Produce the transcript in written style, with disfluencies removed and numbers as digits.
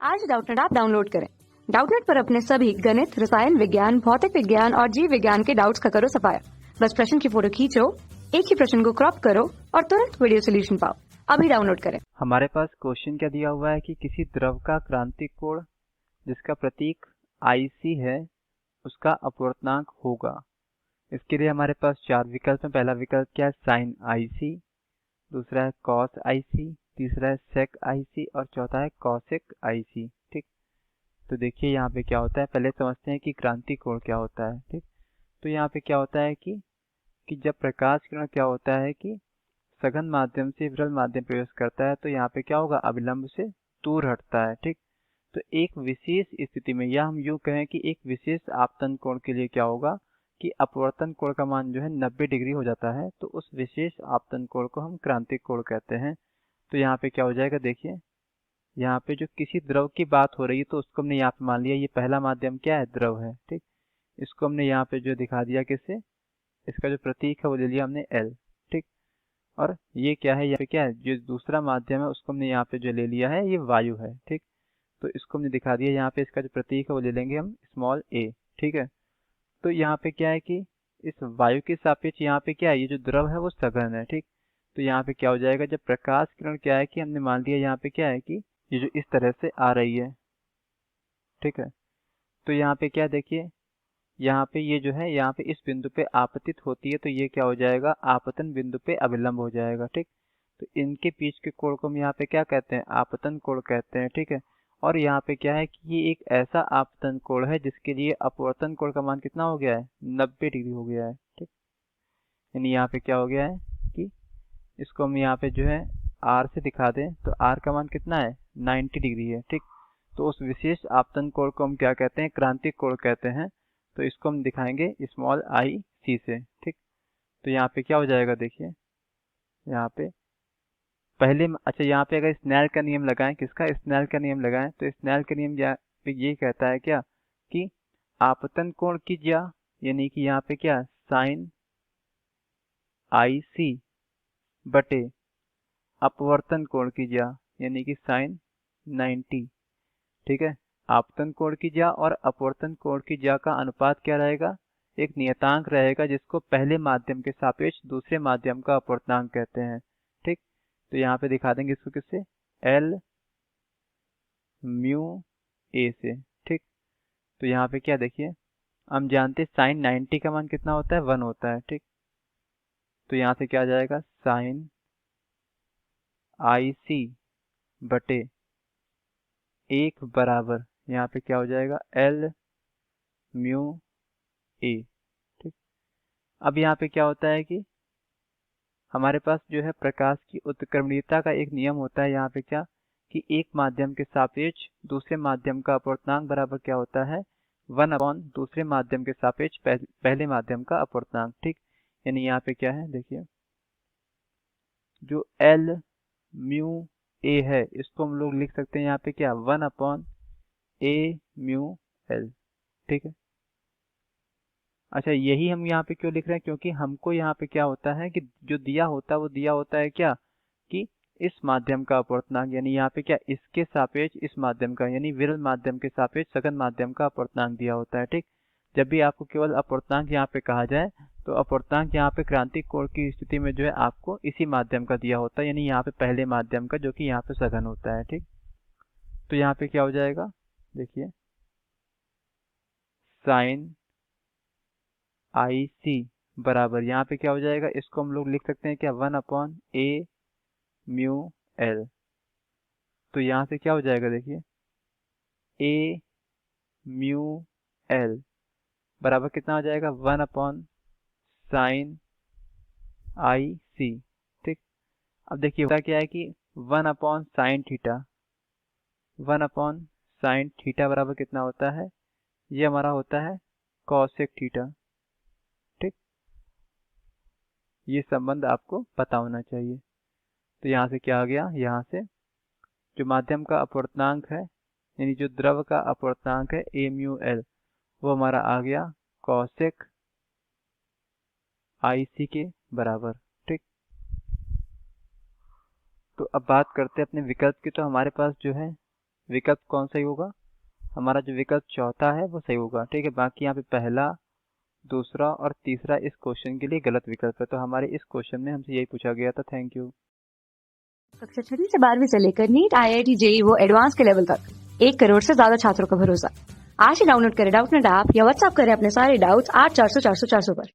आज Doubtnut app download करें। Doubtnut पर अपने सभी गणित, रसायन विज्ञान, भौतिक विज्ञान और जीव विज्ञान के डाउट्स का करो सफाया। बस प्रश्न की फोटो खींचो, एक ही प्रश्न को क्रॉप करो और तुरंत वीडियो सोल्यूशन पाओ। अभी डाउनलोड करें। हमारे पास क्वेश्चन क्या दिया हुआ है कि किसी द्रव का क्रांतिक कोण जिसका प्रतीक IC है उसका अपवर्तनांक होगा। इसके लिए हमारे पास चार विकल्प हैं। पहला विकल्प क्या है, साइन IC, दूसरा है कॉस IC, तीसरा है सेक IC और चौथा है कॉसेक IC। ठीक, तो देखिए यहाँ पे क्या होता है, पहले समझते हैं कि क्रांतिक कोण क्या होता है। ठीक, तो यहाँ पे क्या होता है कि जब प्रकाश किरण क्या होता है कि सघन माध्यम से विरल माध्यम प्रवेश करता है तो यहाँ पे क्या होगा, अभिलंब से दूर हटता है। ठीक, तो एक विशेष स्थिति में या हम यूं कहें कि एक विशेष आपतन कोण के लिए क्या होगा कि अपवर्तन कोण का मान जो है 90 डिग्री हो जाता है, तो उस विशेष आपतन कोण को हम क्रांतिक कोण कहते हैं। तो यहाँ पे क्या हो जाएगा, देखिए यहाँ पे जो किसी द्रव की बात हो रही है तो उसको हमने यहाँ पे मान लिया ये पहला माध्यम क्या है, द्रव है। ठीक, इसको हमने यहाँ पे जो दिखा दिया किससे, इसका जो प्रतीक है वो ले लिया हमने L। ठीक, और ये क्या है, यहाँ पे क्या है, जो दूसरा माध्यम है उसको हमने यहाँ पे जो ले लिया है ये वायु है। ठीक, तो इसको हमने दिखा दिया, यहाँ पे इसका जो प्रतीक है वो ले लेंगे हम स्मॉल a। ठीक है, तो यहाँ पे क्या है कि इस वायु के सापेक्ष यहाँ पे क्या है, ये जो द्रव है वो सघन है। ठीक, तो यहाँ पे क्या हो जाएगा, जब प्रकाश किरण क्या है कि हमने मान लिया यहाँ पे क्या है कि ये जो इस तरह से आ रही है। ठीक है, तो यहाँ पे क्या देखिए, यहाँ पे ये जो है यहाँ पे इस बिंदु पे आपतित होती है तो ये क्या हो जाएगा, आपतन बिंदु पे अभिलंब हो जाएगा। ठीक, तो इनके बीच के कोण को हम यहाँ पे क्या कहते हैं, आपतन कोण कहते हैं। ठीक है, और यहाँ पे क्या है कि ये एक ऐसा आपतन कोण है जिसके लिए अपवर्तन कोण का मान कितना हो गया है, 90 डिग्री हो गया है। ठीक, यानी यहाँ पे क्या हो गया है कि इसको हम यहाँ पे जो है R से दिखा दें तो R का मान कितना है, 90 डिग्री है। ठीक, तो उस विशेष आपतन कोण को हम क्या कहते हैं, क्रांतिक कोण कहते हैं। तो इसको हम दिखाएंगे स्मॉल IC से। ठीक, तो यहाँ पे क्या हो जाएगा, देखिए यहाँ पे पहले अच्छा यहाँ पे अगर स्नेल का नियम लगाएं, किसका, स्नेल का नियम लगाएं, तो स्नेल का नियम यहाँ पे ये कहता है क्या कि आपतन कोण की ज्या, यानी कि यहाँ पे क्या साइन IC बटे अपवर्तन कोण की ज्या यानी कि साइन 90। ठीक है, आपतन कोण की ज्या और अपवर्तन कोण की ज्या का अनुपात क्या रहेगा, एक नियतांक रहेगा जिसको पहले माध्यम के सापेक्ष दूसरे माध्यम का अपवर्तनांक कहते हैं। ठीक, तो यहाँ पे दिखा देंगे इसको किससे, L म्यू A से। ठीक, तो यहाँ पे क्या देखिए, हम जानते हैं साइन 90 का मान कितना होता है, 1 होता है। ठीक, तो यहाँ से क्या आ जाएगा, साइन IC बटे 1 बराबर यहाँ पे क्या हो जाएगा, L म्यू A। ठीक, अब यहाँ पे क्या होता है कि हमारे पास जो है प्रकाश की उत्क्रमणीयता का एक नियम होता है, यहाँ पे क्या कि एक माध्यम के सापेक्ष दूसरे माध्यम का अपवर्तनांक बराबर क्या होता है, 1 अपॉन दूसरे माध्यम के सापेक्ष पहले माध्यम का अपवर्तनांक। ठीक, यानी यहाँ पे क्या है, देखिए जो L म्यू A है इसको हम लोग लिख सकते हैं यहाँ पे क्या, 1 अपॉन A म्यू L। ठीक है, अच्छा यही हम यहाँ पे क्यों लिख रहे हैं, क्योंकि हमको यहाँ पे क्या होता है कि जो दिया होता है वो दिया होता है क्या कि इस माध्यम का अपवर्तनांक, यानी यहाँ पे क्या इसके सापेक्ष इस माध्यम का यानी विरल माध्यम के सापेक्ष सघन माध्यम का अपवर्तनांक दिया होता है। ठीक, जब भी आपको केवल अपवर्तनांक यहाँ पे कहा जाए तो अपवर्तनांक यहाँ पे क्रांतिक कोण की स्थिति में जो है आपको इसी माध्यम का दिया होता है, यानी यहाँ पे पहले माध्यम का जो कि यहाँ पे सघन होता है। ठीक, तो यहाँ पे क्या हो जाएगा, देखिए साइन IC बराबर यहाँ पे क्या हो जाएगा, इसको हम लोग लिख सकते हैं क्या, 1 अपॉन A म्यू L। तो यहाँ से क्या हो जाएगा, देखिए A म्यू L बराबर कितना हो जाएगा, 1 अपॉन साइन IC। ठीक, अब देखिए होता क्या है कि 1 upon sine theta, 1 upon sine theta बराबर कितना होता है, ये हमारा होता है कॉसेक थीटा। ठीक, ये संबंध आपको पता होना चाहिए। तो यहाँ से क्या आ गया, यहाँ से जो माध्यम का अपवर्तनांक है यानी जो द्रव का अपवर्तनांक है A म्यू L वो हमारा आ गया कॉसेक IC के बराबर। ठीक, तो अब बात करते हैं अपने विकल्प की। तो हमारे पास जो है विकल्प कौन सही होगा? हमारा जो विकल्प चौथा है वो सही होगा। ठीक है, बाकी यहाँ पे पहला, दूसरा और तीसरा इस क्वेश्चन के लिए गलत विकल्प है। तो हमारे इस क्वेश्चन में हमसे यही पूछा गया था। Thank you. कक्षा 6 से 12वीं से लेकर नीट, IIT, JEE वो एडवांस के लेवल तक 1 करोड़ से ज्यादा छात्रों का भरोसा। आज ही डाउनलोड करें डाउटनेट ऐप या व्हाट्सएप करें अपने सारे डाउट्स 8400 400 400 पर।